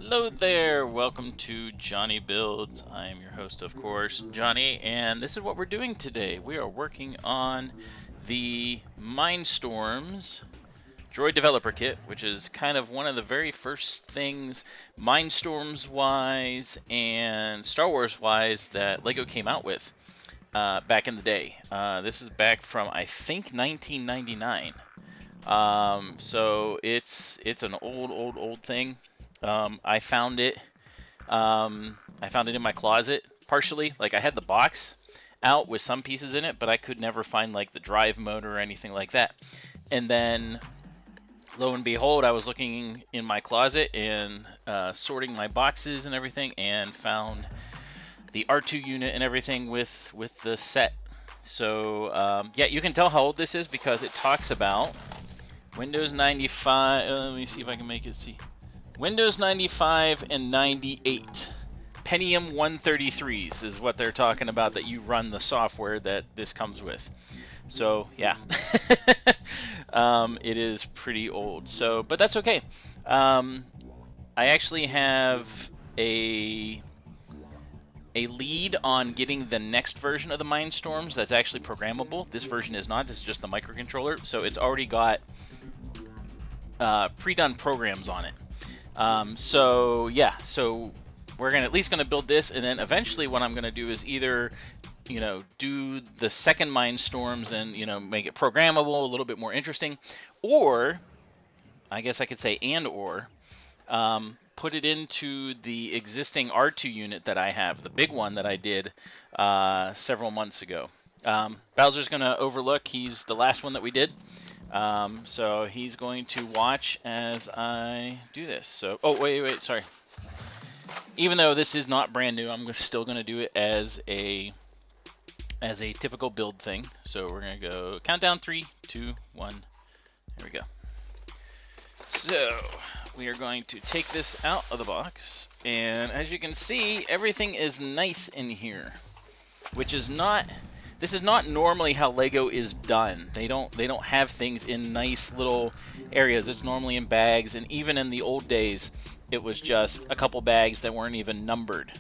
Hello there, welcome to JonnyBuildz. I am your host, of course, Johnny, and this is what we're doing today. We are working on the Mindstorms Droid Developer Kit, which is kind of one of the very first things Mindstorms-wise and Star Wars-wise that LEGO came out with back in the day. This is back from, I think, 1999. So it's an old thing. I found it in my closet partially. Like, I had the box out with some pieces in it, but I could never find like the drive motor or anything like that. And then lo and behold, I was looking in my closet and sorting my boxes and everything, and found the R2 unit and everything with the set. So yeah, you can tell how old this is because it talks about Windows 95. Let me see if I can make it see. Windows 95 and 98. Pentium 133s is what they're talking about, that you run the software that this comes with. So yeah, it is pretty old. So, but that's okay. I actually have a lead on getting the next version of the Mindstorms that's actually programmable. This version is not. This is just the microcontroller. So it's already got pre-done programs on it. So yeah, so we're at least gonna build this, and then eventually what I'm gonna do is either, do the second Mindstorms and, make it programmable, a little bit more interesting, or I guess I could say or put it into the existing R2 unit that I have, the big one that I did several months ago. Bowser's gonna overlook. He's the last one that we did. So he's going to watch as I do this. So, oh, wait, sorry. Even though this is not brand new, I'm still going to do it as a typical build thing. So we're going to go countdown 3, 2, 1. There we go. So we are going to take this out of the box, and as you can see, everything is nice in here, which is not. This is not normally how LEGO is done. They don't have things in nice little areas. It's normally in bags, and even in the old days, it was just a couple bags that weren't even numbered.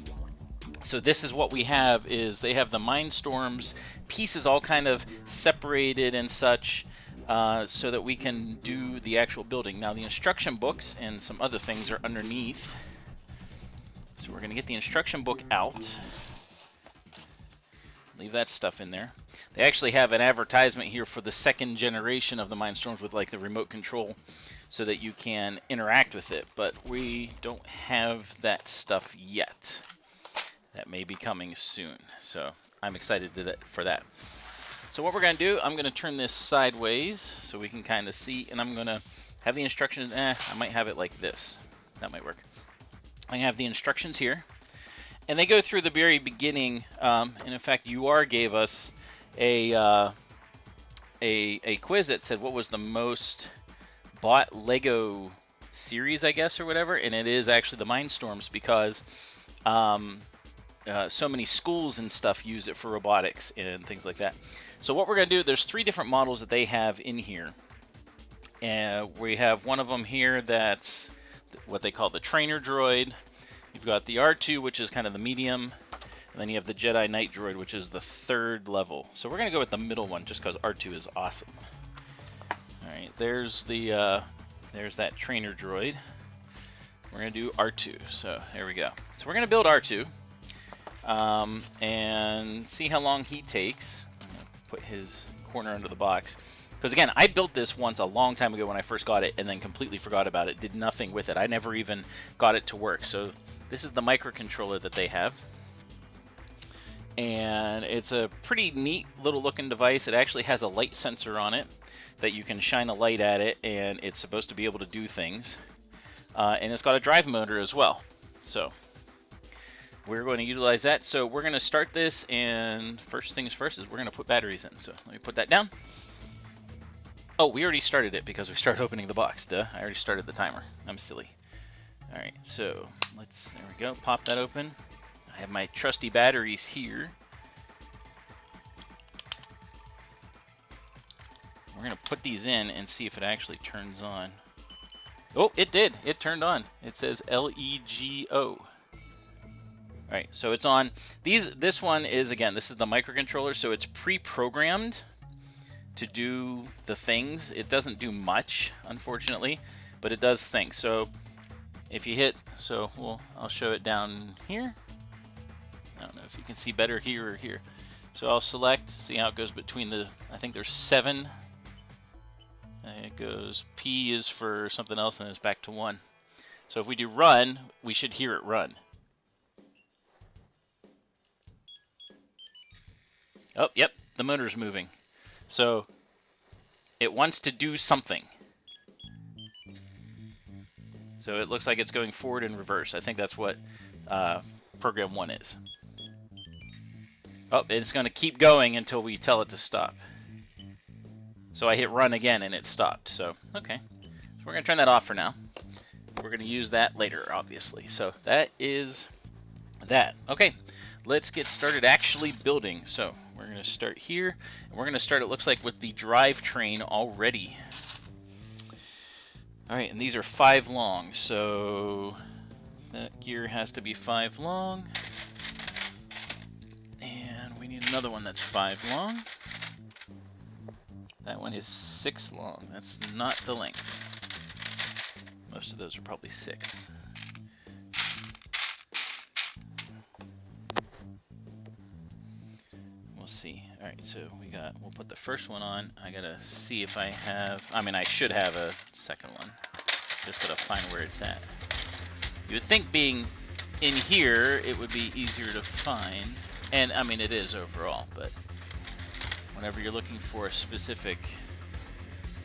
So this is what we have, is they have the Mindstorms pieces all kind of separated and such, so that we can do the actual building. Now the instruction books and some other things are underneath. So we're gonna get the instruction book out. Leave that stuff in there. They actually have an advertisement here for the second generation of the Mindstorms with like the remote control so that you can interact with it, but we don't have that stuff yet. That may be coming soon, so I'm excited for that. So what we're going to do, I'm going to turn this sideways so we can kind of see, and I'm going to have the instructions. I might have it like this. That might work. I'm going to have the instructions here. And they go through the very beginning, and in fact, UR gave us a quiz that said what was the most bought LEGO series, I guess, or whatever, and it is actually the Mindstorms because so many schools and stuff use it for robotics and things like that. So what we're going to do, there's 3 different models that they have in here. And we have one of them here that's what they call the trainer droid. You've got the R2, which is kind of the medium, and then you have the Jedi Knight droid, which is the 3rd level. So we're going to go with the middle one just because R2 is awesome. Alright, there's that trainer droid. We're going to do R2, so there we go. So we're going to build R2 and see how long he takes. I'm going to put his corner under the box. Because again, I built this once a long time ago when I first got it and then completely forgot about it, did nothing with it. I never even got it to work. So this is the microcontroller that they have. And it's a pretty neat little looking device. It actually has a light sensor on it that you can shine a light at it, and it's supposed to be able to do things. And it's got a drive motor as well. So we're going to utilize that. So we're going to start this, and first things first is we're going to put batteries in. So let me put that down. Oh, we already started it because we started opening the box. Duh, I already started the timer. I'm silly. Alright, so there we go, pop that open. I have my trusty batteries here. We're going to put these in and see if it actually turns on. Oh, it did. It turned on. It says LEGO. Alright, so it's on. This one is, again, this is the microcontroller, so it's pre-programmed to do the things. It doesn't do much, unfortunately, but it does things. So if you hit, I'll show it down here. I don't know if you can see better here or here. So I'll select, see how it goes between the, I think there's 7. It goes, P is for something else, and it's back to 1. So if we do run, we should hear it run. Oh, yep, the motor's moving. So it wants to do something. So it looks like it's going forward and reverse. I think that's what program 1 is. Oh, it's going to keep going until we tell it to stop. So I hit run again and it stopped. So, okay. So we're going to turn that off for now. We're going to use that later, obviously. So that is that. Okay, let's get started actually building. So we're going to start here. And we're going to start, it looks like, with the drivetrain already. Alright, and these are 5 long. So that gear has to be 5 long. And we need another one that's 5 long. That one is 6 long. That's not the length. Most of those are probably 6. We'll see. Alright, so we'll put the first one on. I gotta see if I have, I should have a second one. Just gotta find where it's at. You would think being in here, it would be easier to find. And, it is overall, but whenever you're looking for a specific...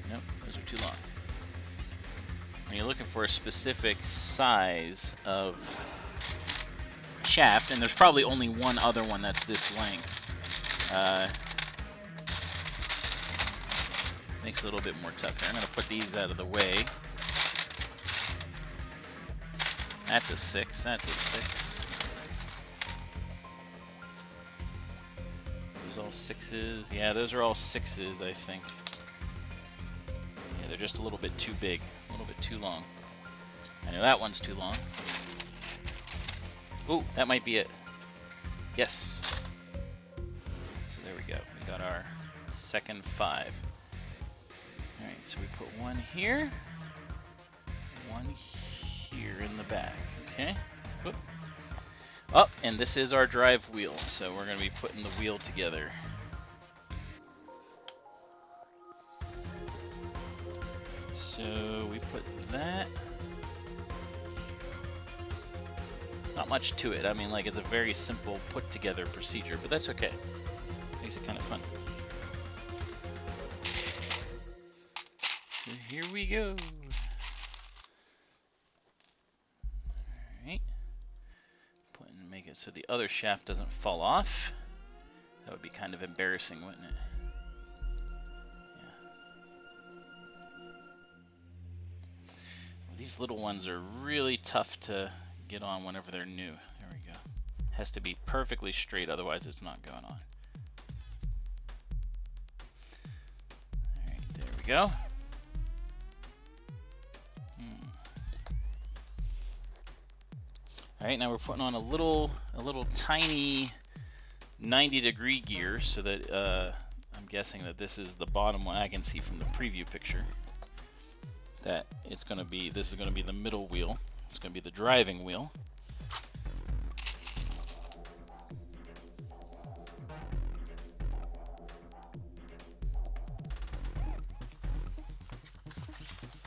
Nope, those are too long. When you're looking for a specific size of shaft, and there's probably only one other one that's this length, makes it a little bit more tougher. I'm going to put these out of the way. That's a 6, that's a 6. All 6s. Yeah, those are all 6s, I think. Yeah, they're just a little bit too big, a little bit too long. I know that one's too long. Ooh, that might be it. Yes. So there we go. We got our second 5. Alright, so we put one here. One here in the back. Okay. Oop. Oh, and this is our drive wheel, so we're going to be putting the wheel together. So we put that. Not much to it. It's a very simple put-together procedure, but that's okay. Makes it kind of fun. So here we go. Alright. Make it so the other shaft doesn't fall off. That would be kind of embarrassing, wouldn't it? Yeah. Well, these little ones are really tough to get on whenever they're new. There we go. Has to be perfectly straight, otherwise it's not going on. Alright, there we go. Alright, now we're putting on a little tiny 90-degree gear, so that I'm guessing that this is the bottom one. I can see from the preview picture that it's going to be, this is going to be the middle wheel. It's going to be the driving wheel.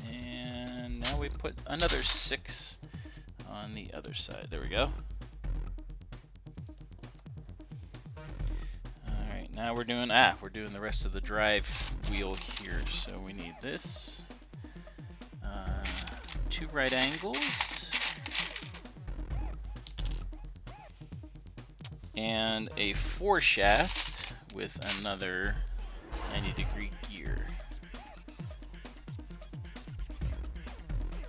And now we put another 6 on the other side. There we go. Alright, now we're doing the rest of the drive wheel here. So we need this. 2 right angles. And a 4 shaft with another 90-degree gear.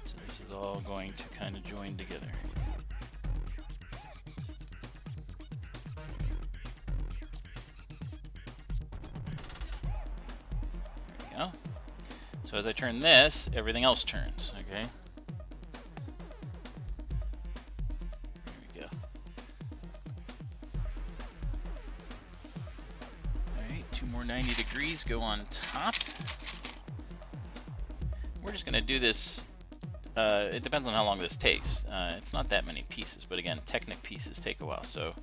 So this is all going to kind of join together. There we go. So as I turn this, everything else turns, okay? 2 more 90 degrees go on top. We're just going to do this. It depends on how long this takes. It's not that many pieces, but again, Technic pieces take a while. So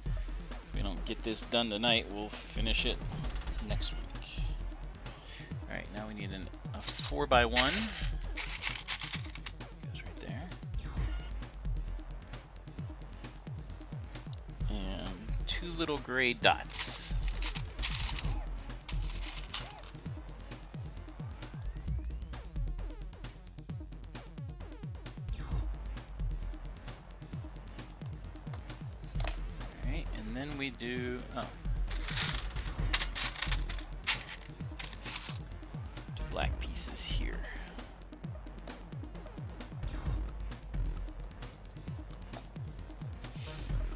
if we don't get this done tonight, we'll finish it next week. All right, now we need a 4x1. Goes right there. And 2 little gray dots. And then we do, two black pieces here.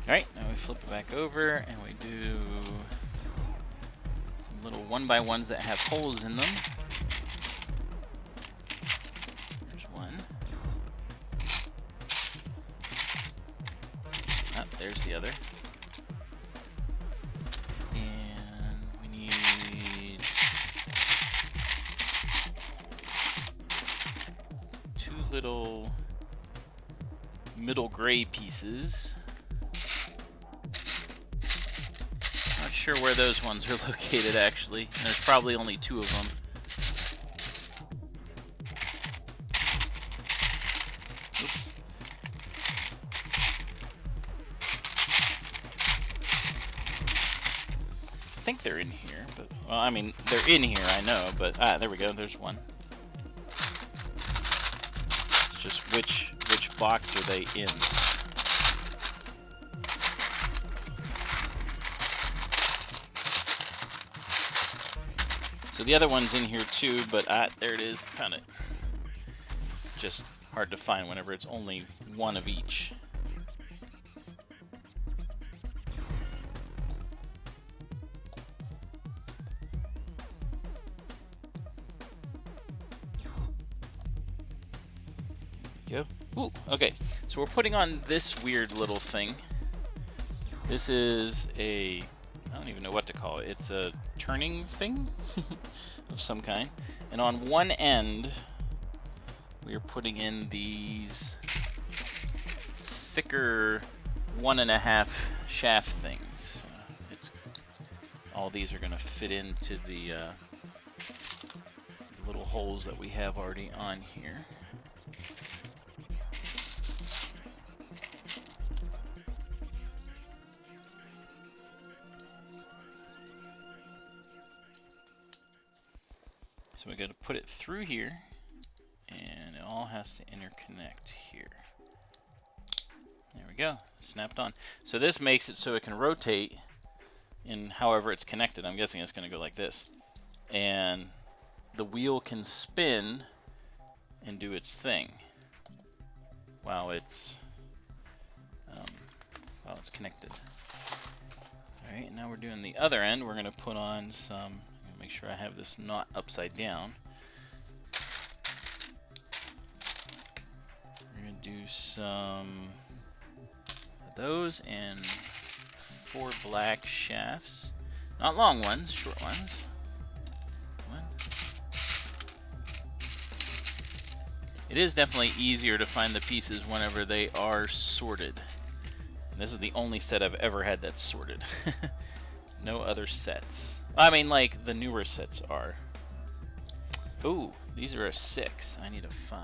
Alright, now we flip it back over and we do some little 1x1s that have holes in them. There's one. Oh, there's the other. Little middle gray pieces. Not sure where those ones are located actually. There's probably only 2 of them. Oops. I think they're in here, but well, I mean they're in here, I know, but there we go. There's one. Just which box are they in? So the other one's in here too, but there it is, kind of just hard to find whenever it's only one of each. Ooh, okay, so we're putting on this weird little thing. This is I don't even know what to call it. It's a turning thing of some kind. And on one end, we are putting in these thicker 1.5 shaft things. All these are going to fit into the little holes that we have already on here. So we got to put it through here, and it all has to interconnect here. There we go, snapped on. So this makes it so it can rotate in however it's connected. I'm guessing it's going to go like this. And the wheel can spin and do its thing while it's connected. All right, now we're doing the other end. We're going to put on some. Make sure I have this not upside down. We're going to do some of those and 4 black shafts. Not long ones, short ones. It is definitely easier to find the pieces whenever they are sorted. And this is the only set I've ever had that's sorted. No other sets. I mean, like, the newer sets are. Ooh, these are a 6. I need a 5.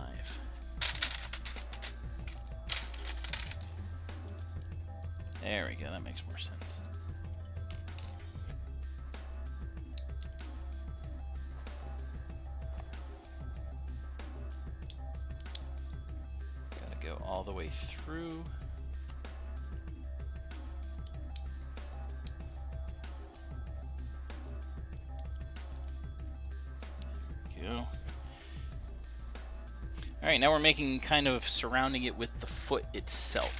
There we go, that makes more sense. Gotta go all the way through. Go. Alright, now we're making kind of surrounding it with the foot itself.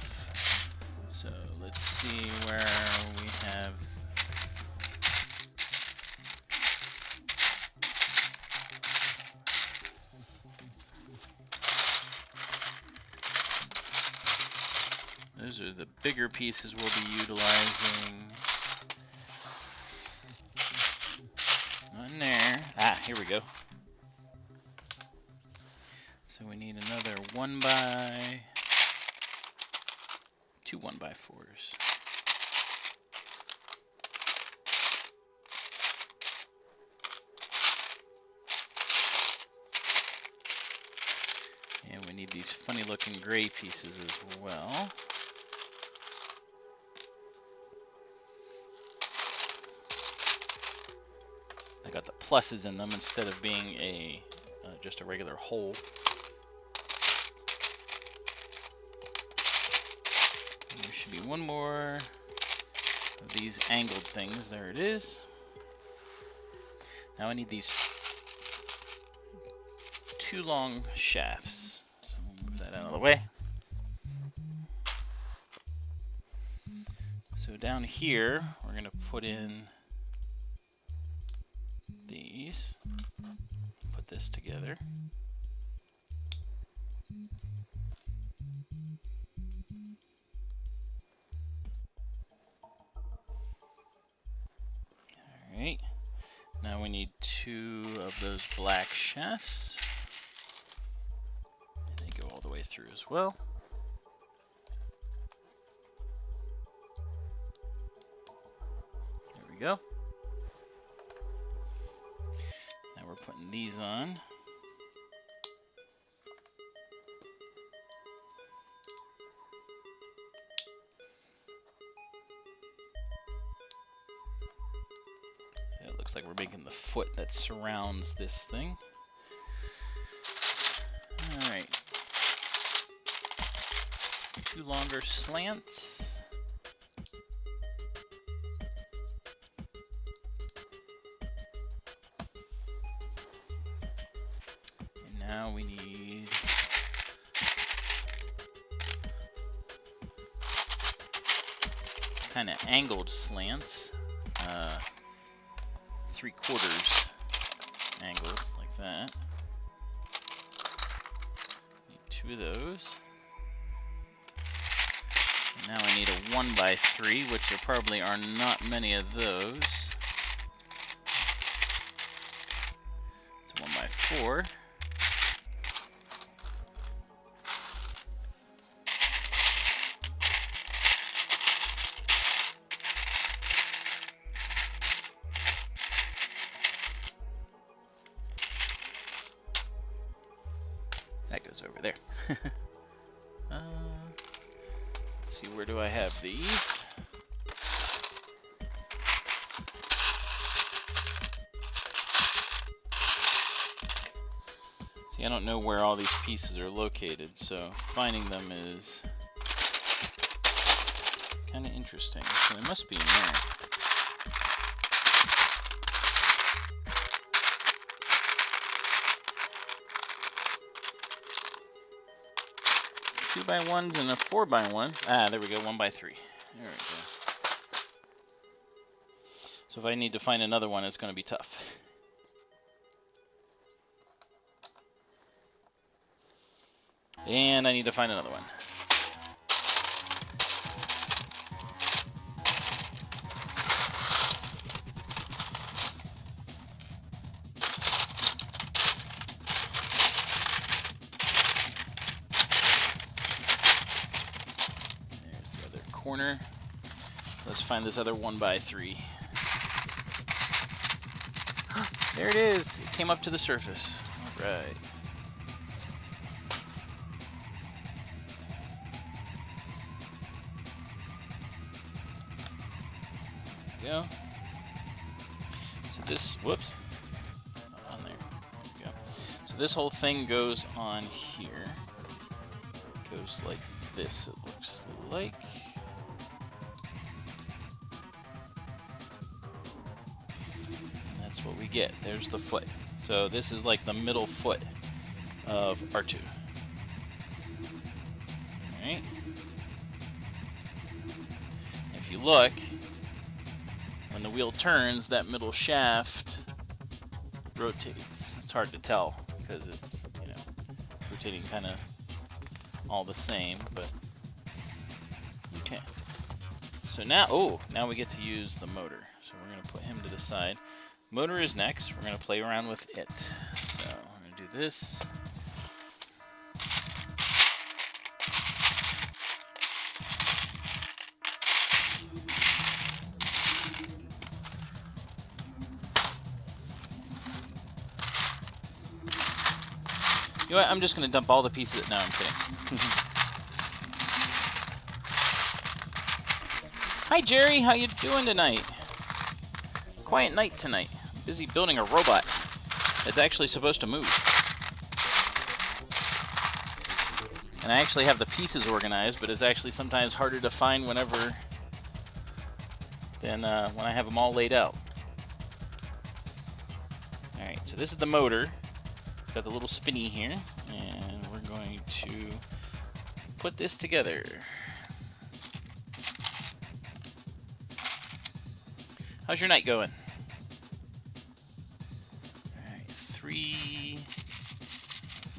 So let's see where we have. Those are the bigger pieces we'll be utilizing. here we go. So we need another 2 1x4s. And we need these funny looking gray pieces as well. They got the pluses in them instead of being just a regular hole. And there should be one more of these angled things. There it is. Now I need these 2 long shafts. So we'll move that out of the way. So down here, we're going to put in these. Put this together. Alright. Now we need 2 of those black shafts. And they go all the way through as well. There we go. Now we're putting these on. It looks like we're making the foot that surrounds this thing. Alright. 2 longer slants. And now we need kind of angled slants. 3/4 angled like that. Need 2 of those. And now I need a 1x3, which there probably are not many of those. It's a 1x4. That goes over there. Let's see, where do I have these? See, I don't know where all these pieces are located, so finding them is kind of interesting. So they must be in there. Two by ones and a 4x1. Ah, there we go, 1x3. There we go. So if I need to find another one, it's going to be tough. And I need to find another one. Corner. Let's find this other 1x3. There it is. It came up to the surface. All right. There we go. So this, whoops. Not on there. There we go. So this whole thing goes on here. It goes like this, it looks like. What we get. There's the foot. So this is like the middle foot of R2. Alright. If you look, when the wheel turns, that middle shaft rotates. It's hard to tell because it's, you know, rotating kind of all the same, but okay. So now, now we get to use the motor. So we're going to put him to the side. Motor is next. We're going to play around with it. So I'm going to do this. You know what? I'm just going to dump all the pieces. No, I'm kidding. Hi, Jerry. How you doing tonight? Quiet night tonight. Busy building a robot that's actually supposed to move. And I actually have the pieces organized, but it's actually sometimes harder to find whenever than when I have them all laid out. Alright, so this is the motor. It's got the little spinny here, and we're going to put this together. How's your night going? Alright, 3 of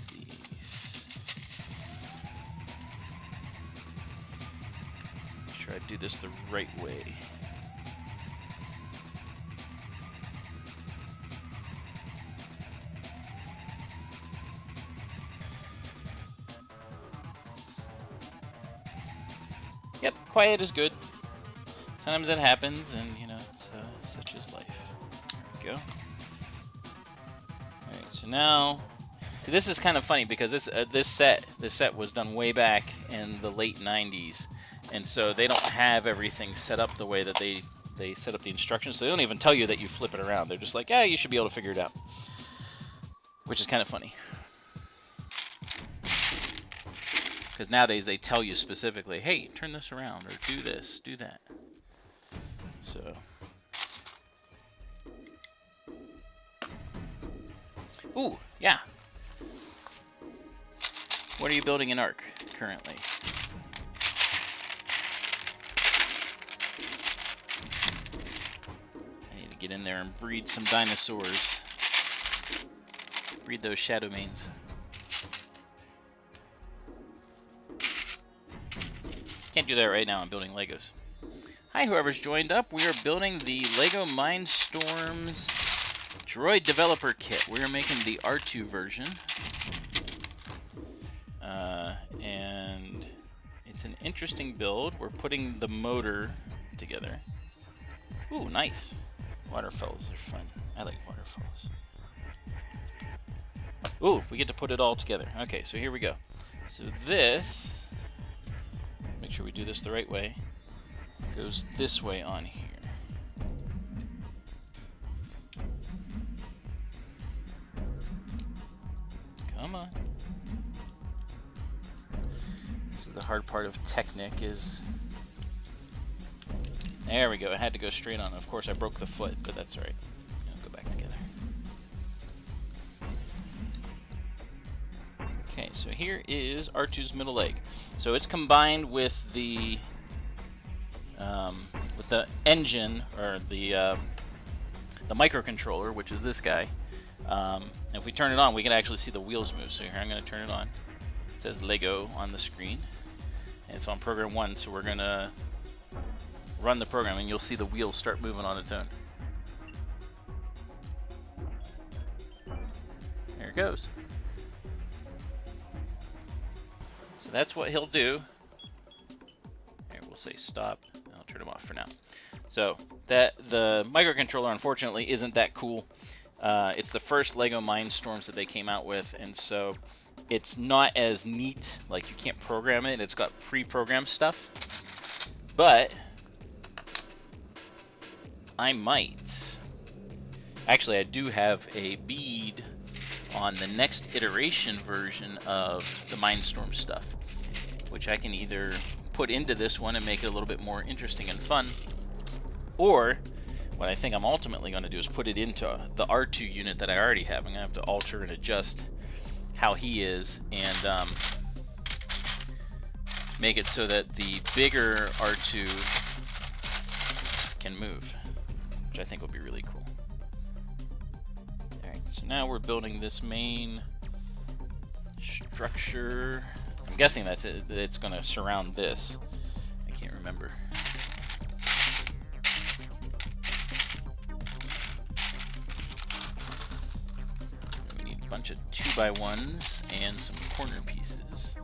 these. Make sure I do this the right way. Yep, quiet is good. Sometimes that happens, and you know, it's such is life. There we go. Alright, so now, see, this is kind of funny because this set was done way back in the late 90s, and so they don't have everything set up the way that they set up the instructions. So they don't even tell you that you flip it around. They're just like, yeah, you should be able to figure it out, which is kind of funny. Because nowadays they tell you specifically, hey, turn this around, or do this, do that. So. Ooh, yeah. What are you building in Ark currently? I need to get in there and breed some dinosaurs. Breed those shadow mains. Can't do that right now, I'm building Legos. Hi, whoever's joined up. We are building the Lego Mindstorms Droid Developer Kit. We are making the R2 version. And it's an interesting build. We're putting the motor together. Ooh, nice. Waterfalls are fun. I like waterfalls. Ooh, we get to put it all together. Okay, so here we go. So this... Make sure we do this the right way. Goes this way on here. Come on. This is the hard part of Technic is... There we go. It had to go straight on. Of course, I broke the foot, but that's alright. It'll go back together. Okay, so here is R2's middle leg. So it's combined with the engine, or the microcontroller, which is this guy. And if we turn it on, we can actually see the wheels move. So here, I'm going to turn it on. It says Lego on the screen. And it's on program 1, so we're going to run the program, and you'll see the wheels start moving on its own. There it goes. So that's what he'll do. Here, we'll say stop. I'll turn him off for now. So that the microcontroller, unfortunately, isn't that cool. It's the first Lego Mindstorms that they came out with, and so it's not as neat. Like, you can't program it. It's got pre-programmed stuff. But I might. Actually, I do have a bead on the next iteration version of the Mindstorm stuff, which I can either put into this one and make it a little bit more interesting and fun, or what I think I'm ultimately going to do is put it into the R2 unit that I already have. I'm going to have to alter and adjust how he is, and make it so that the bigger R2 can move, which I think will be really cool. Alright, so now we're building this main structure. I'm guessing that's it, that it's going to surround this. I can't remember. bunch of 2x1s and some corner pieces.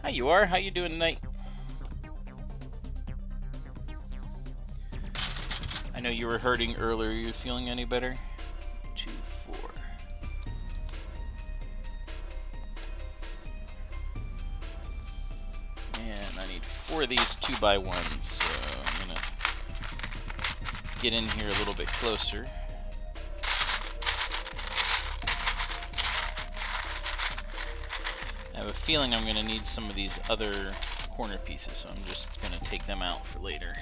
Hi, you are. How you doing tonight? I know you were hurting earlier. Are you feeling any better? 2, 4. And I need 4 of these 2x1s, so I'm gonna get in here a little bit closer. I have a feeling I'm gonna need some of these other corner pieces, so I'm just gonna take them out for later.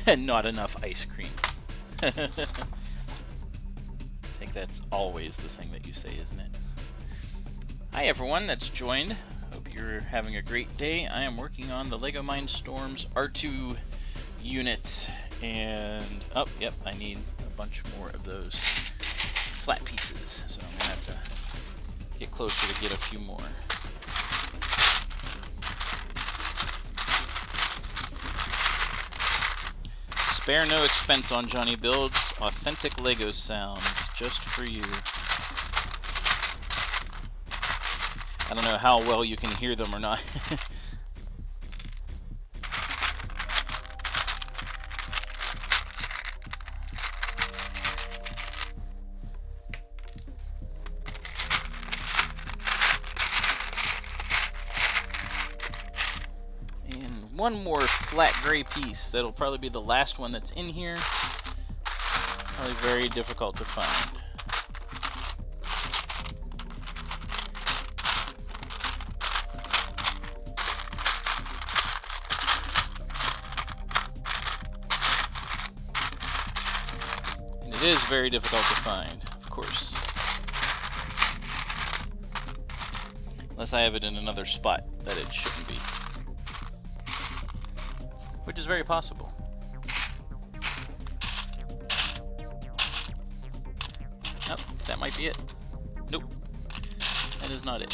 And not enough ice cream. I think that's always the thing that you say, isn't it? Hi everyone that's joined. Hope you're having a great day. I am working on the LEGO Mindstorms R2 unit, and oh, yep, I need a bunch more of those flat pieces, so I'm gonna have to get closer to get a few more. Spare no expense on JonnyBuildz. Authentic LEGO sounds just for you. I don't know how well you can hear them or not. One more flat gray piece. That'll probably be the last one that's in here. Probably very difficult to find. And it is very difficult to find, of course. Unless I have it in another spot that it shouldn't be. Which is very possible. Oh, that might be it. Nope. That is not it.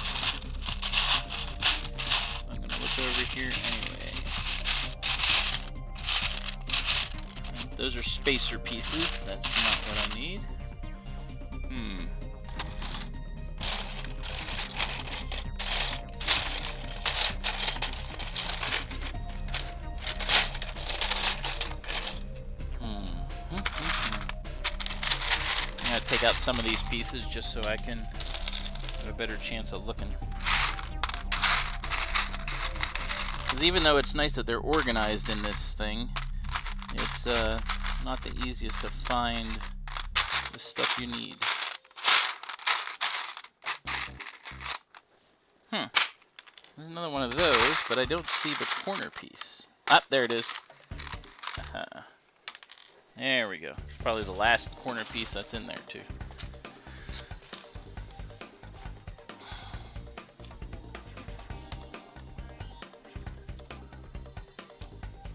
I'm going to look over here anyway. Those are spacer pieces. That's not what I need. Take out some of these pieces just so I can have a better chance of looking. Because even though it's nice that they're organized in this thing, it's not the easiest to find the stuff you need. There's another one of those, but I don't see the corner piece. Ah, there it is. There we go. Probably the last corner piece that's in there too.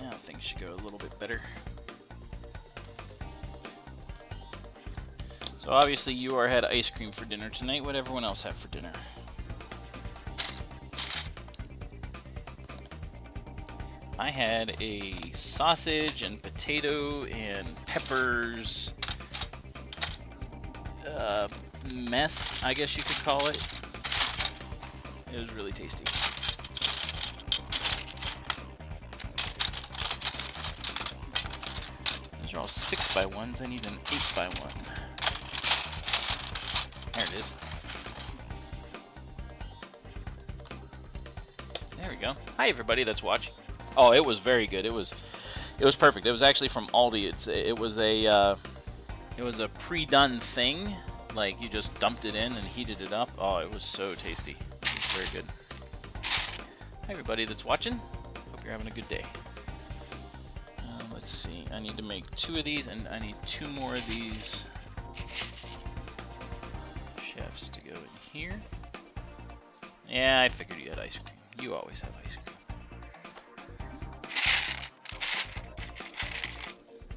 Now things should go a little bit better. So obviously you had ice cream for dinner tonight. What everyone else have for dinner? I had a sausage and potato and peppers mess, I guess you could call it. It was really tasty. Those are all 6x1s. I need an 8x1. There it is. There we go. Hi everybody that's watching. Oh, it was very good. It was perfect. It was actually from Aldi. It was a pre-done thing. Like you just dumped it in and heated it up. Oh, it was so tasty. It was very good. Hi everybody that's watching. Hope you're having a good day. Let's see. I need to make 2 of these, and I need 2 more of these chefs to go in here. Yeah, I figured you had ice cream. You always have ice cream.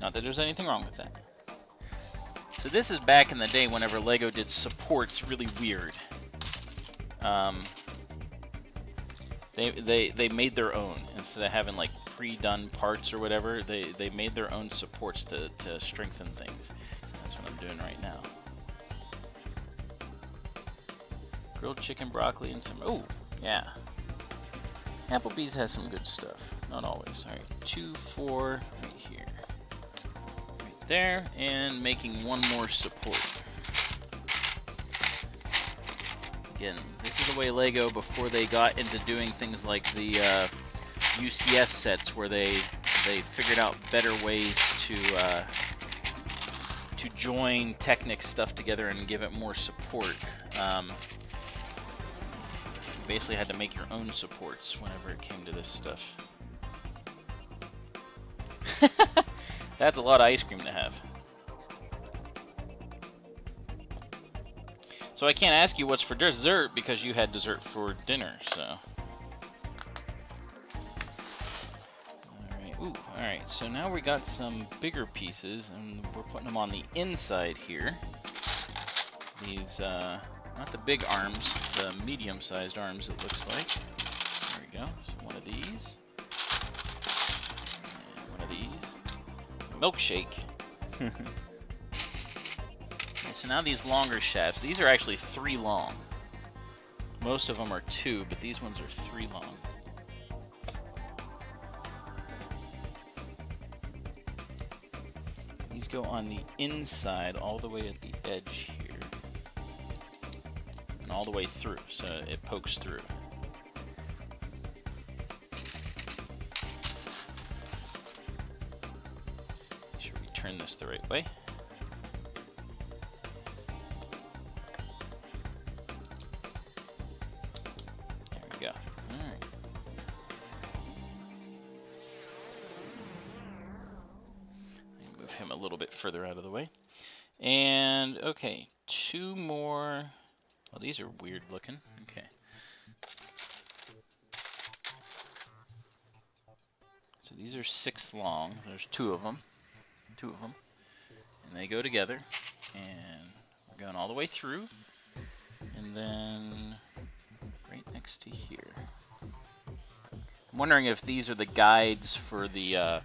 Not that there's anything wrong with that. So this is back in the day whenever LEGO did supports really weird. They made their own instead of having like pre-done parts or whatever. They made their own supports to strengthen things. That's what I'm doing right now. Grilled chicken, broccoli, and some. Oh, yeah. Applebee's has some good stuff. Not always. All right, 2, 4, right here, right there, and making one more support. Again, this is the way LEGO before they got into doing things like the UCS sets, where they figured out better ways to join Technic stuff together and give it more support. You basically had to make your own supports whenever it came to this stuff. That's a lot of ice cream to have. So I can't ask you what's for dessert because you had dessert for dinner, so. Alright, ooh, alright, so now we got some bigger pieces and we're putting them on the inside here. These, not the big arms, the medium-sized arms it looks like. There we go, so one of these. And one of these. Milkshake. So now these longer shafts, these are actually 3 long. Most of them are 2, but these ones are 3 long. These go on the inside all the way at the edge here. And all the way through, so it pokes through. Make sure we turn this the right way. Go. Alright. Move him a little bit further out of the way. And, okay, 2 more. Well, these are weird looking. Okay. So these are 6 long. There's 2 of them. 2 of them. And they go together. And we're going all the way through. And then right next to here. I'm wondering if these are the guides for the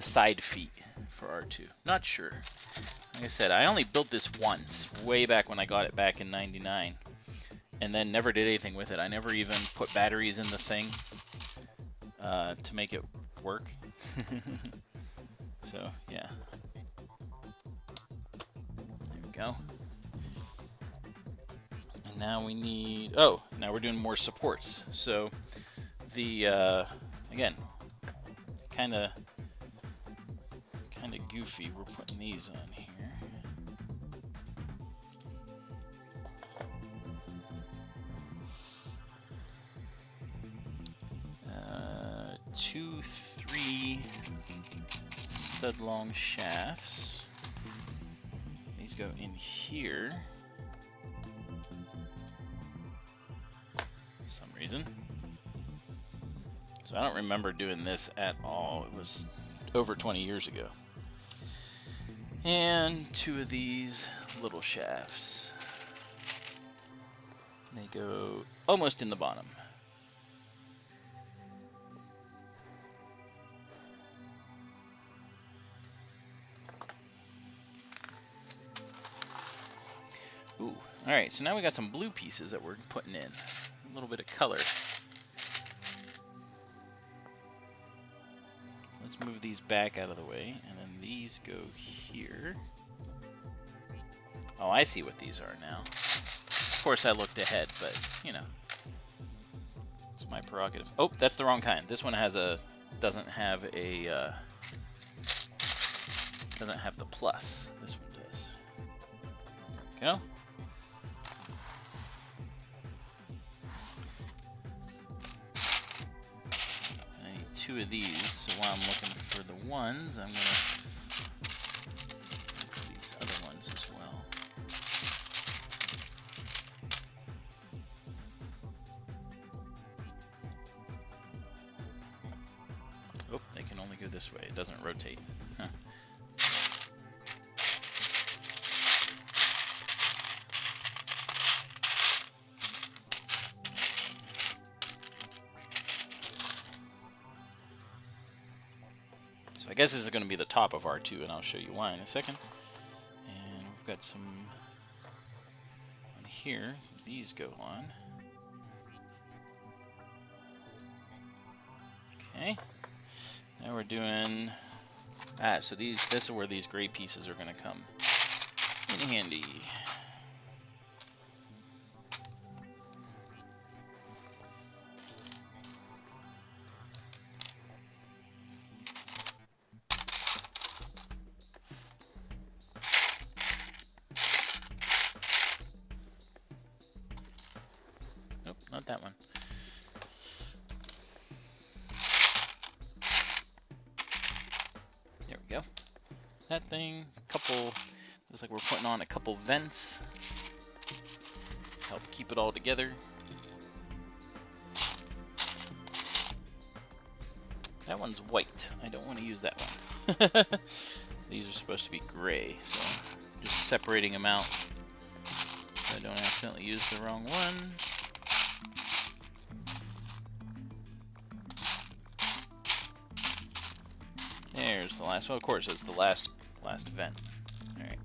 side feet for R2. Not sure. Like I said, I only built this once, way back when I got it back in '99, and then never did anything with it. I never even put batteries in the thing to make it work. So, yeah. There we go. And now we need, oh, now we're doing more supports. So the, again, kind of goofy. We're putting these on here. 2, 3 stud long shafts. These go in here. For some reason. So I don't remember doing this at all. It was over 20 years ago. And 2 of these little shafts. They go almost in the bottom. Ooh, alright, so now we got some blue pieces that we're putting in. A little bit of color. Let's move these back out of the way, and then these go here. Oh, I see what these are now. Of course I looked ahead, but, you know. It's my prerogative. Oh, that's the wrong kind. This one has a, doesn't have a, doesn't have the plus. This one does. There we go. I need 2 of these, so while I'm looking for the ones, I'm gonna look for these other ones as well. Oh, they can only go this way. It doesn't rotate. Huh. So I guess this is going to be the top of R2, and I'll show you why in a second. And we've got some on here. These go on. Okay. Now we're doing... so this is where these gray pieces are going to come in handy. Nope, not that one. There we go. That thing, looks like we're putting on a couple vents. Help keep it all together. That one's white. I don't want to use that one. These are supposed to be gray, so just separating them out so I don't accidentally use the wrong one. There's the last one. Of course, it's the last vent. Alright.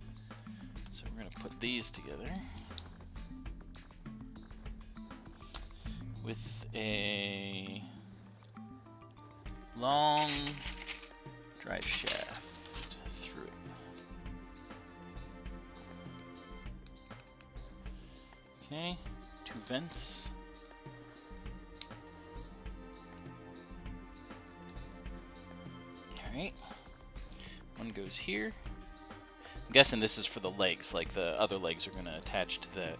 So we're going to put these together with a long drive shaft through it. Okay, 2 vents. Alright, one goes here. I'm guessing this is for the legs, like the other legs are going to attach to that.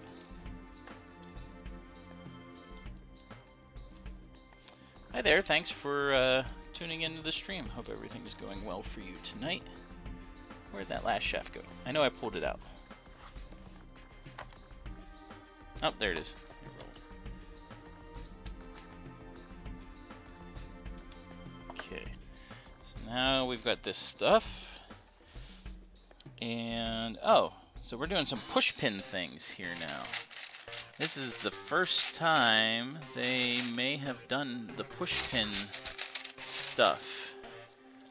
Hi there, thanks for tuning into the stream. Hope everything is going well for you tonight. Where'd that last shaft go? I know I pulled it out. Oh, there it is. Okay, so now we've got this stuff. And, oh, so we're doing some push pin things here now. This is the first time they may have done the push pin stuff.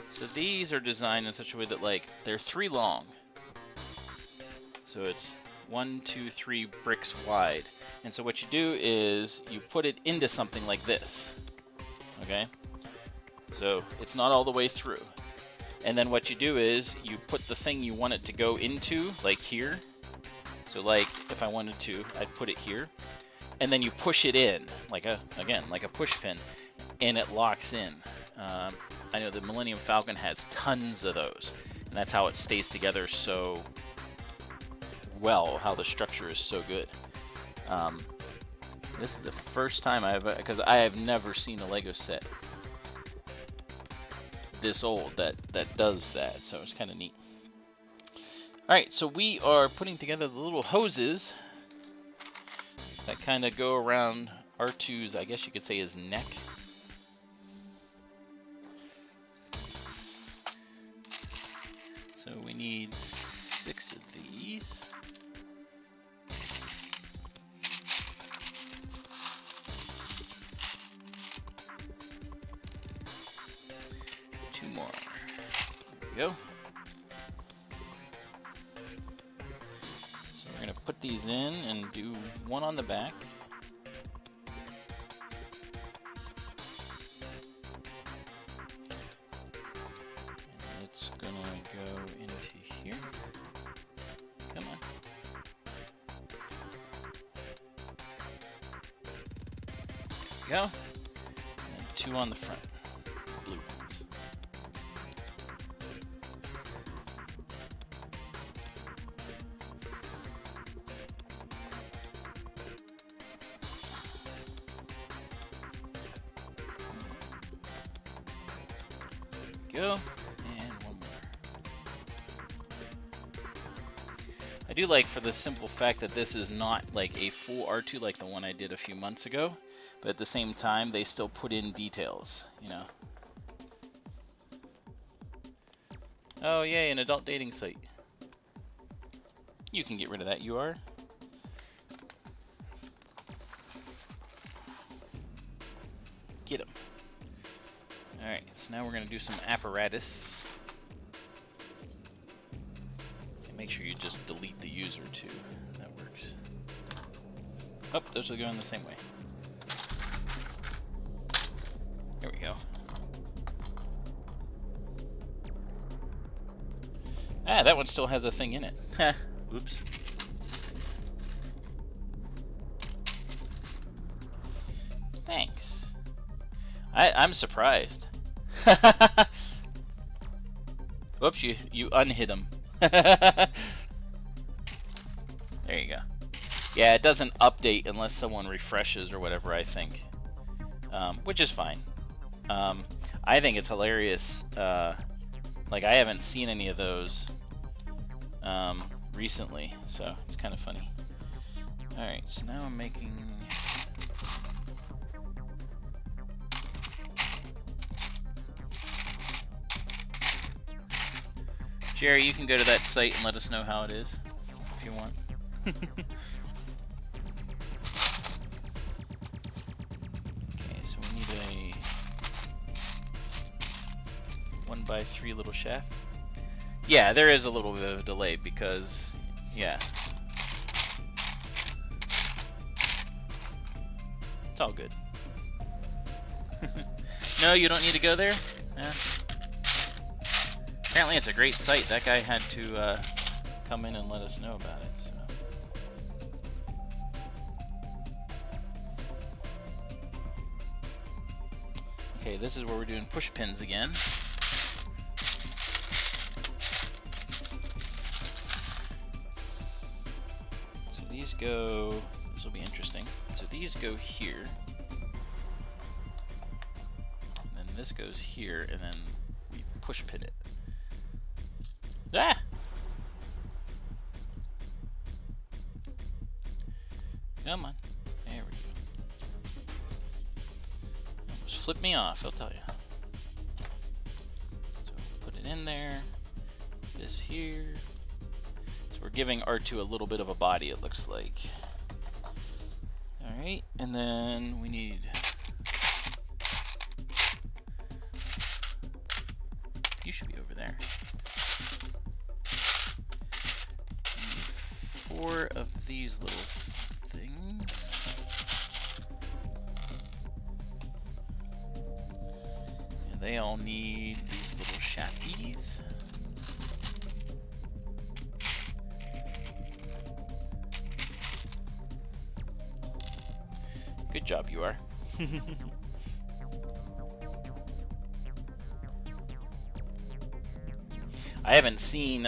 So these are designed in such a way that, like, they're 3 long. So it's 1, 2, 3 bricks wide. And so what you do is you put it into something like this. Okay? So it's not all the way through. And then what you do is you put the thing you want it to go into, like here. So like if I wanted to, I'd put it here. And then you push it in, like a push pin, and it locks in. I know the Millennium Falcon has tons of those, and that's how it stays together so well, how the structure is so good. This is the first time because I have never seen a Lego set this old that does that, so it's kind of neat. Alright, so we are putting together the little hoses that kind of go around R2's, I guess you could say, his neck. So we need 6 of these. Two more. There we go. So we're going to put these in and do one on the back. It's going to go into here. Come on. There we go. And 2 on the front. Blue ones. Go, and one more. I do like, for the simple fact that this is not like a full R2 like the one I did a few months ago, but at the same time they still put in details, you know. Oh yay, an adult dating site. You can get rid of that UR. Get him. Alright, so now we're going to do some apparatus. And make sure you just delete the user too. That works. Oh, those are going the same way. There we go. Ah, that one still has a thing in it. Oops. Thanks. I'm surprised. Whoops, you unhit him. There you go. Yeah, it doesn't update unless someone refreshes or whatever, I think. Which is fine. I think it's hilarious. Like, I haven't seen any of those recently, so it's kind of funny. Alright, so now I'm making... Jerry, you can go to that site and let us know how it is, if you want. Okay, so we need a 1x3 little shaft. Yeah, there is a little bit of a delay because, yeah. It's all good. No, you don't need to go there? Yeah. Apparently it's a great site. That guy had to come in and let us know about it. So. Okay, this is where we're doing push pins again. So these go, this will be interesting. So these go here. And then this goes here, and then we push pin it. Ah! Come on. There we go. Almost flip me off, I'll tell you. So put it in there. This here. So we're giving R2 a little bit of a body, it looks like. Alright, and then we need... You should be over there. 4 of these little things. And they all need these little shafties. Good job, you are. I haven't seen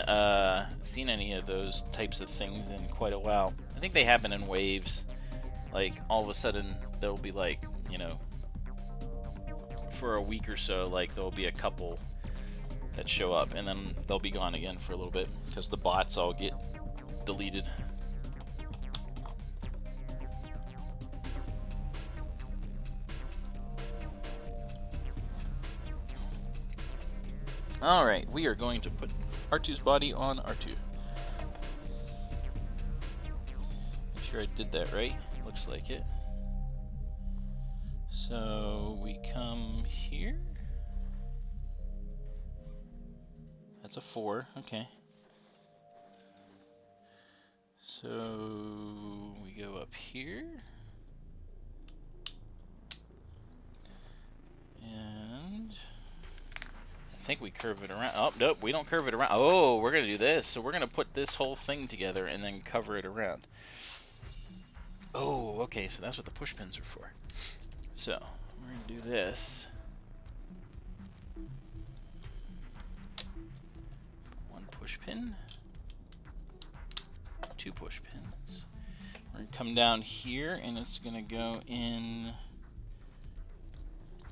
any of those types of things in quite a while. I think they happen in waves. Like, all of a sudden, there'll be like, you know, for a week or so, like, there'll be a couple that show up, and then they'll be gone again for a little bit, because the bots all get deleted. Alright, we are going to put R2's body on R2. Make sure I did that right. Looks like it. So we come here. That's a 4, okay. So we go up here. And I think we curve it around. Oh, nope, we don't curve it around. Oh, we're going to do this. So we're going to put this whole thing together and then cover it around. Oh, okay, so that's what the push pins are for. So, we're going to do this. 1 push pin. 2 push pins. We're going to come down here and it's going to go in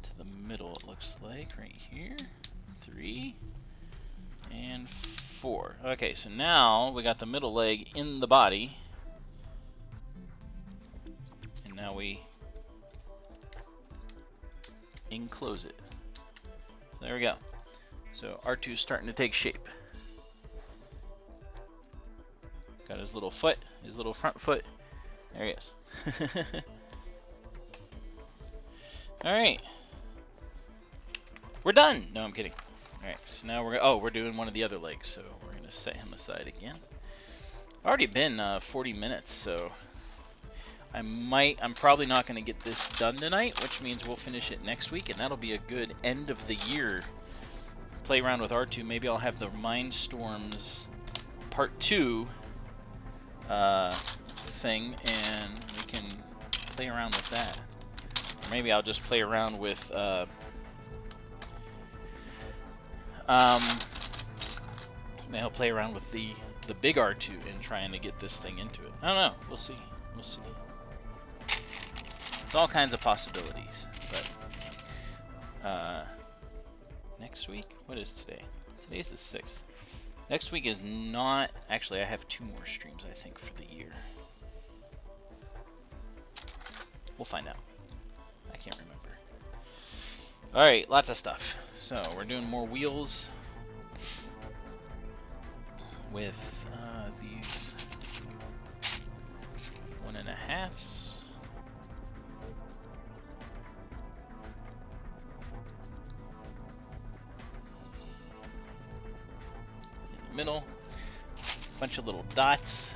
to the middle, it looks like, right here. 3 and 4. Okay, so now we got the middle leg in the body. And now we enclose it. There we go. So R2 is starting to take shape. Got his little foot, his little front foot. There he is. Alright. We're done! No, I'm kidding. Alright, so now we're doing one of the other legs, so we're going to set him aside again. Already been 40 minutes, so I'm probably not going to get this done tonight, which means we'll finish it next week, and that'll be a good end of the year play around with R2. Maybe I'll have the Mindstorms Part 2 thing, and we can play around with that. Or maybe I'll just play around with maybe I'll play around with the big R2 and trying to get this thing into it. I don't know. We'll see. We'll see. There's all kinds of possibilities. But next week, what is today? Today's the 6th. Next week is not... Actually, I have 2 more streams, I think, for the year. We'll find out. I can't remember. Alright, lots of stuff. So, we're doing more wheels with these 1.5s. In the middle, a bunch of little dots.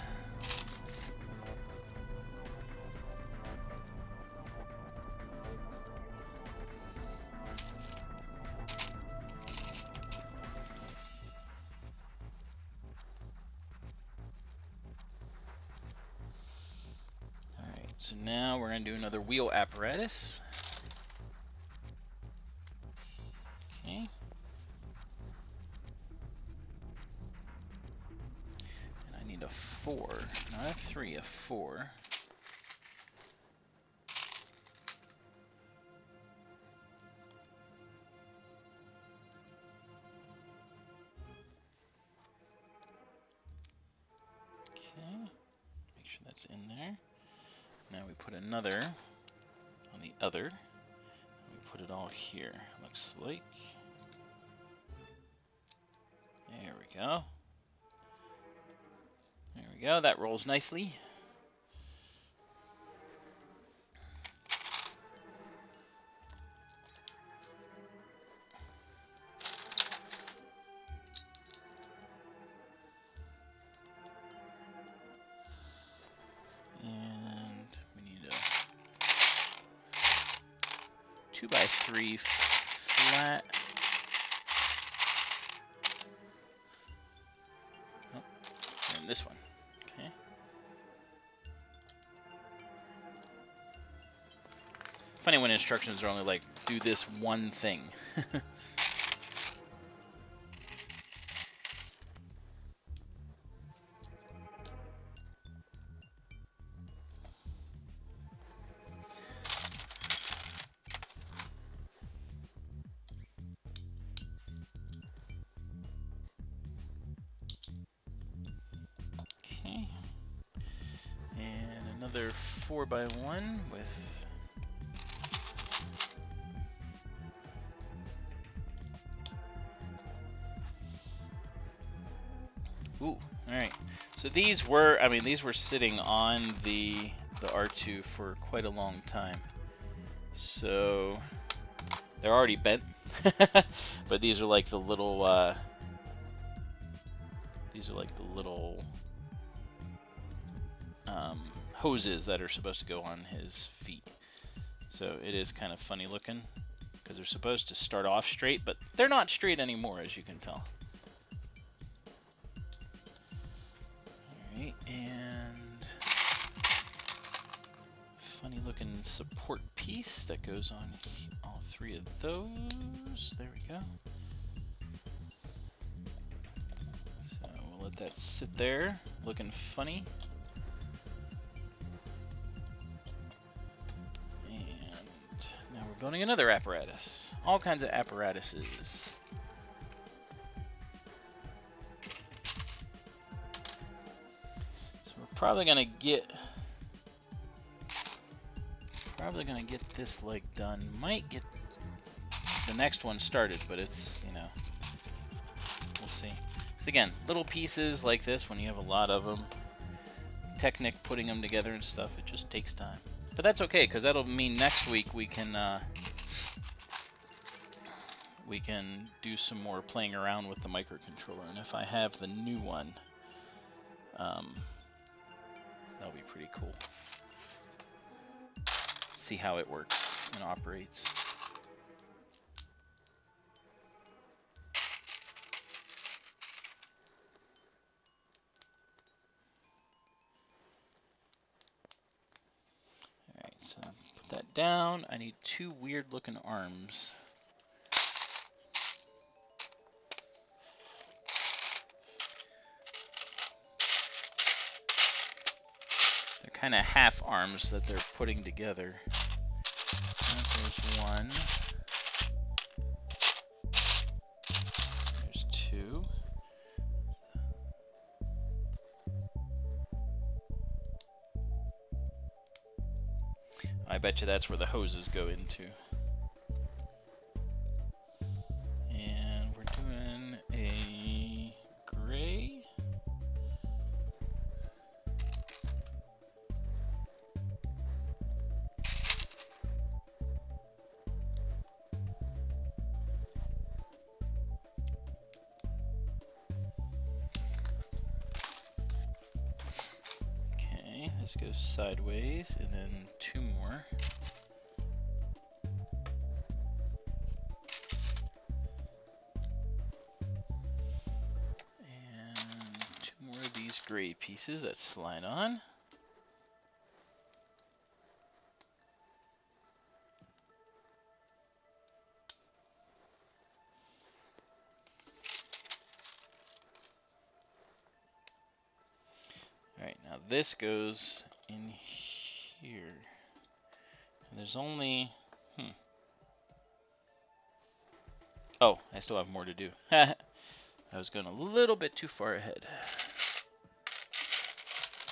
So now we're going to do another wheel apparatus. Okay. And I need a 4, not a 3, a 4. Okay. Make sure that's in there. Now we put another on the other. We put it all here. Looks like. There we go. There we go. That rolls nicely. And we need a 2x3 flat. Oh, and this one. Okay. Funny when instructions are only like, do this one thing. Another 4x1 with ooh, alright. So these were, I mean, these were sitting on the R2 for quite a long time. So they're already bent. But these are like the little hoses that are supposed to go on his feet. So it is kind of funny looking because they're supposed to start off straight, but they're not straight anymore, as you can tell. Alright, and funny looking support piece that goes on all 3 of those. There we go. So we'll let that sit there looking funny. Building another apparatus. All kinds of apparatuses. So we're probably gonna get this leg done. Might get the next one started, but it's, you know, we'll see. So again, little pieces like this, when you have a lot of them, Technic putting them together and stuff, it just takes time. But that's okay, because that'll mean next week we can we can do some more playing around with the microcontroller. And if I have the new one, that'll be pretty cool. See how it works and operates. Alright, so put that down. I need 2 weird looking arms. They're kind of half arms that they're putting together. There's 1. There's 2. I bet you that's where the hoses go into. And we're doing a gray. Okay, this goes sideways, and then 2 more. And 2 more of these gray pieces that slide on. Alright, now this goes in here. And there's only... Oh, I still have more to do. I was going a little bit too far ahead.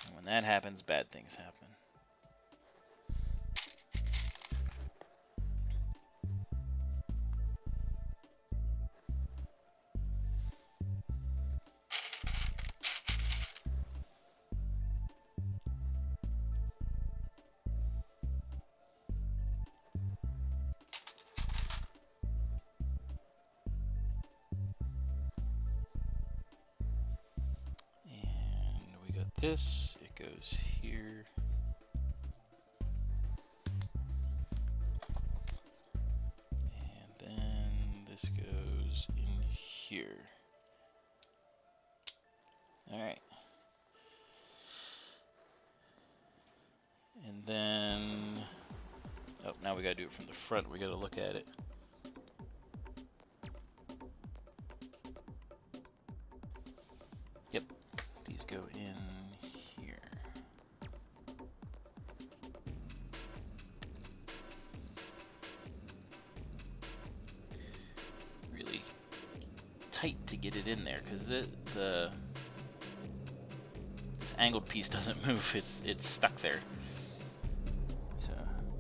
And when that happens, bad things happen. This, it goes here. And then this goes in here. Alright. And then, oh, now we gotta do it from the front. We gotta look at it. Yep, these go in. Tight to get it in there because this angled piece doesn't move. It's stuck there. So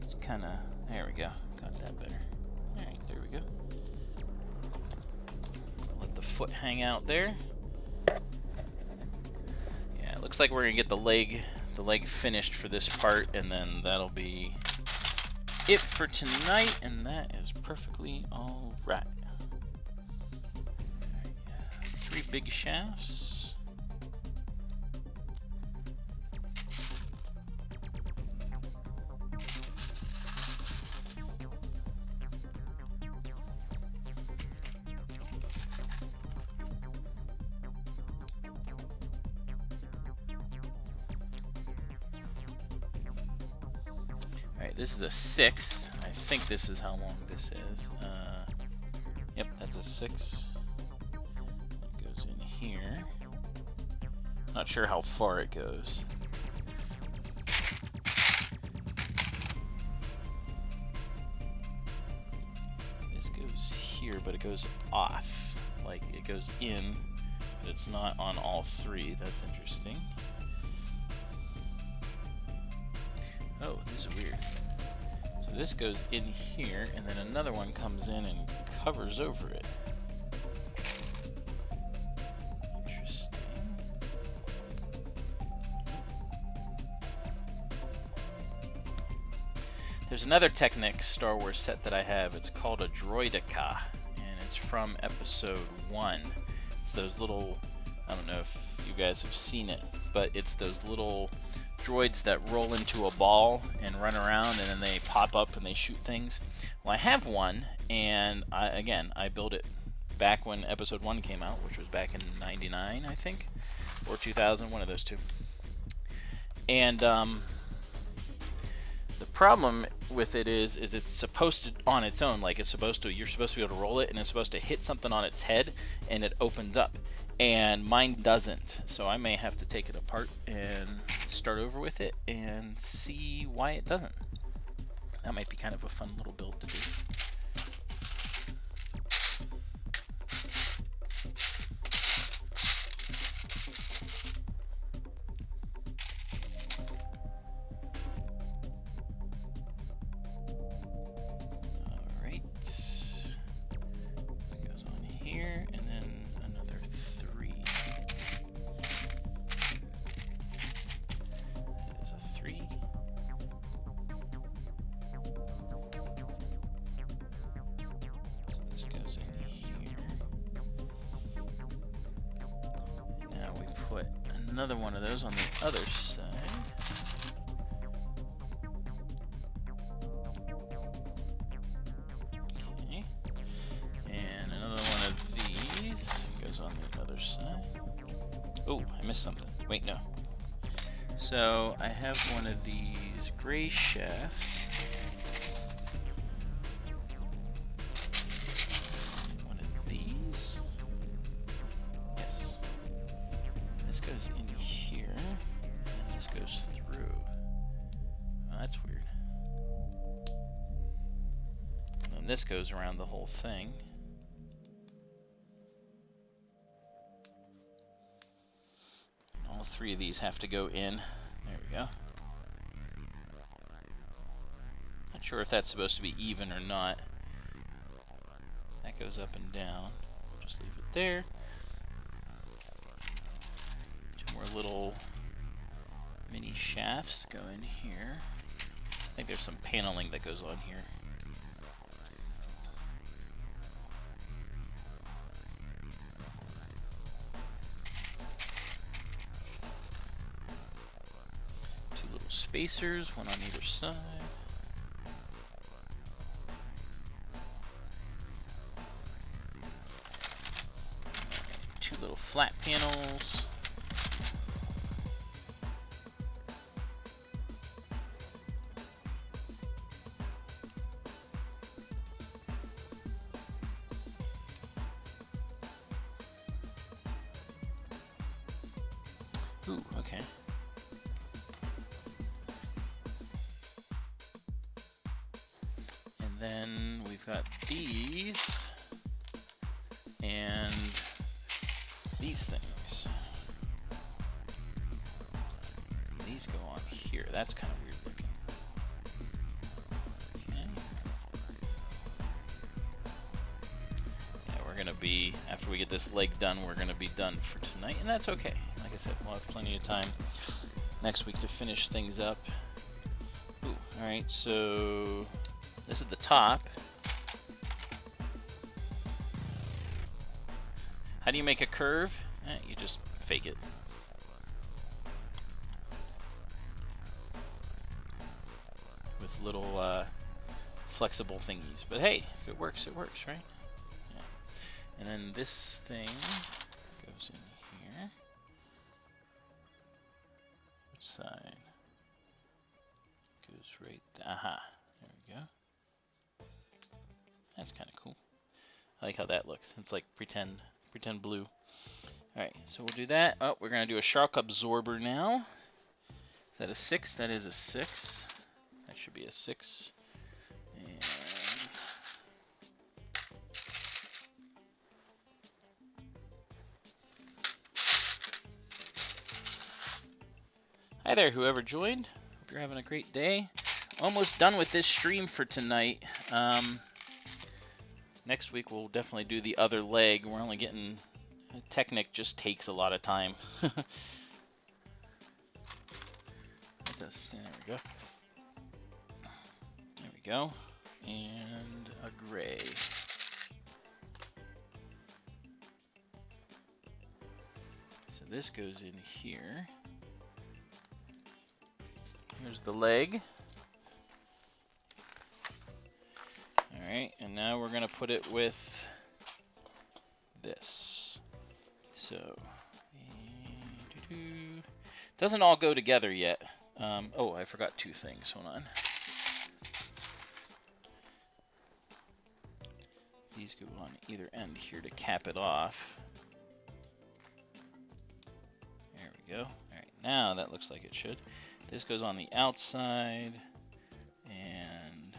it's kind of, there we go. Got that better. All right, there we go. Let the foot hang out there. Yeah, it looks like we're gonna get the leg finished for this part, and then that'll be it for tonight, and that is perfectly all right. 3 big shafts. Alright, this is a 6. I think this is how long this is. Yep, that's a 6. Here. Not sure how far it goes. This goes here, but it goes off. Like, it goes in, but it's not on all 3. That's interesting. Oh, this is weird. So this goes in here, and then another one comes in and covers over it. There's another Technic Star Wars set that I have. It's called a Droidica, and It's from episode 1. It's those little, I don't know if you guys have seen it, but it's those little droids that roll into a ball and run around, and then they pop up and they shoot things. Well, I have one, and I built it back when episode 1 came out, which was back in '99, I think, or 2000, one of those two. And the problem with it is it's supposed to, on its own, like you're supposed to be able to roll it, and it's supposed to hit something on its head, and it opens up. And mine doesn't, so I may have to take it apart and start over with it and see why it doesn't. That might be kind of a fun little build to do. Another one of those on the other side. Okay. And another one of these goes on the other side. Oh, I missed something. Wait, no. So I have one of these gray shafts. This goes around the whole thing. All 3 of these have to go in. There we go. Not sure if that's supposed to be even or not. That goes up and down. Just leave it there. 2 more little mini shafts go in here. I think there's some paneling that goes on here. Spacers, one on either side. And 2 little flat panels. Ooh, okay. Then we've got these and these things. These go on here. That's kind of weird looking. Okay. Yeah, we're gonna be, after we get this leg done, we're gonna be done for tonight, and that's okay. Like I said, we'll have plenty of time next week to finish things up. Ooh, alright, so this is the top. How do you make a curve? You just fake it. With little flexible thingies. But hey, if it works, right? Yeah. And then this thing goes in here. Which side? Goes right there. Aha. There we go. That's kind of cool. I like how that looks. It's like pretend blue. Alright, so we'll do that. Oh, we're going to do a shark absorber now. Is that a 6? That is a 6. That should be a 6. And hi there, whoever joined. Hope you're having a great day. Almost done with this stream for tonight. Next week we'll definitely do the other leg. We're only getting... Technic just takes a lot of time. There we go. There we go. And a gray. this goes in here. Here's the leg. Alright, and now we're going to put it with this. So, doesn't all go together yet. Oh, I forgot two things. Hold on. These go on either end here to cap it off. There we go. Alright, now that looks like it should. This goes on the outside, and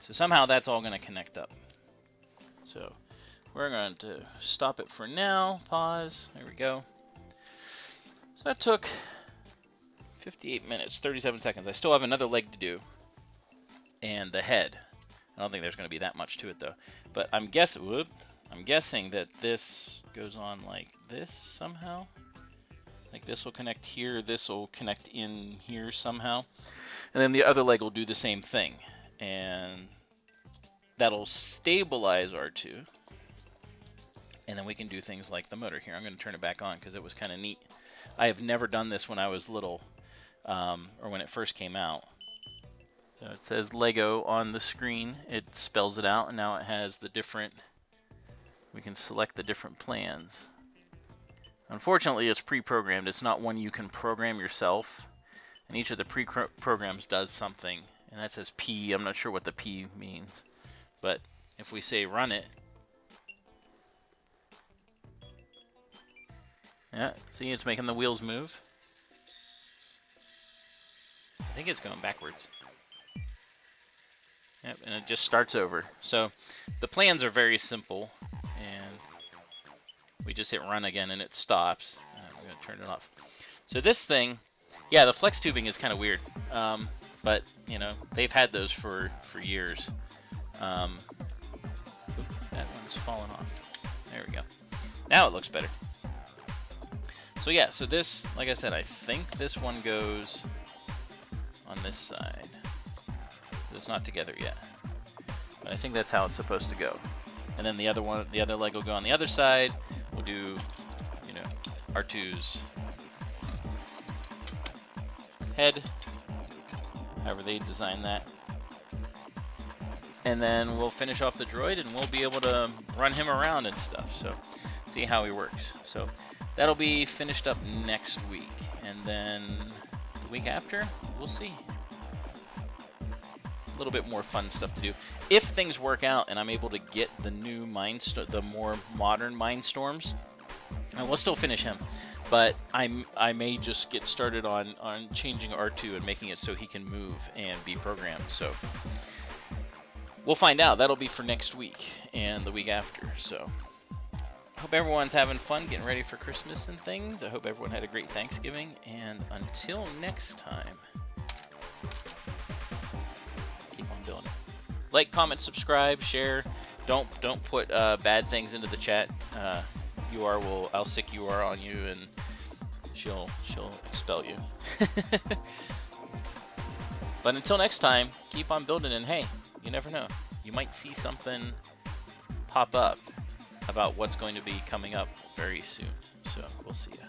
so somehow that's all going to connect up. So we're going to stop it for now, pause, there we go. So that took 58 minutes, 37 seconds. I still have another leg to do, and the head. I don't think there's going to be that much to it though. But I'm guessing that this goes on like this somehow. Like this will connect here, this will connect in here somehow. And then the other leg will do the same thing. And that'll stabilize R2. And then we can do things like the motor here. I'm going to turn it back on because it was kind of neat. I have never done this when I was little, or when it first came out. So it says Lego on the screen. It spells it out, and now it has the different, we can select the different plans. Unfortunately, it's pre-programmed. It's not one you can program yourself. And each of the pre-programs does something. And that says P. I'm not sure what the P means. But if we say run it. Yeah, see, it's making the wheels move. I think it's going backwards. Yep, and it just starts over. So the plans are very simple. And we just hit run again and it stops. I'm going to turn it off. So this thing, yeah, the flex tubing is kind of weird. But, you know, they've had those for years. Oop, that one's fallen off. There we go. Now it looks better. So yeah, so this, like I said, I think this one goes on this side. It's not together yet. But I think that's how it's supposed to go. And then the other one, the other leg will go on the other side. We'll do, you know, R2's head, however they design that. And then we'll finish off the droid and we'll be able to run him around and stuff. So see how he works. So that'll be finished up next week. And then the week after, we'll see. A little bit more fun stuff to do. If things work out and I'm able to get the new the more modern Mindstorms, I will still finish him. But I may just get started on changing R2 and making it so he can move and be programmed. So we'll find out. That'll be for next week and the week after. So hope everyone's having fun, getting ready for Christmas and things. I hope everyone had a great Thanksgiving. And until next time, keep on building. Like, comment, subscribe, share. Don't put bad things into the chat. I'll sick UR on you and she'll expel you. But until next time, keep on building, and hey, you never know. You might see something pop up about what's going to be coming up very soon. So we'll see ya.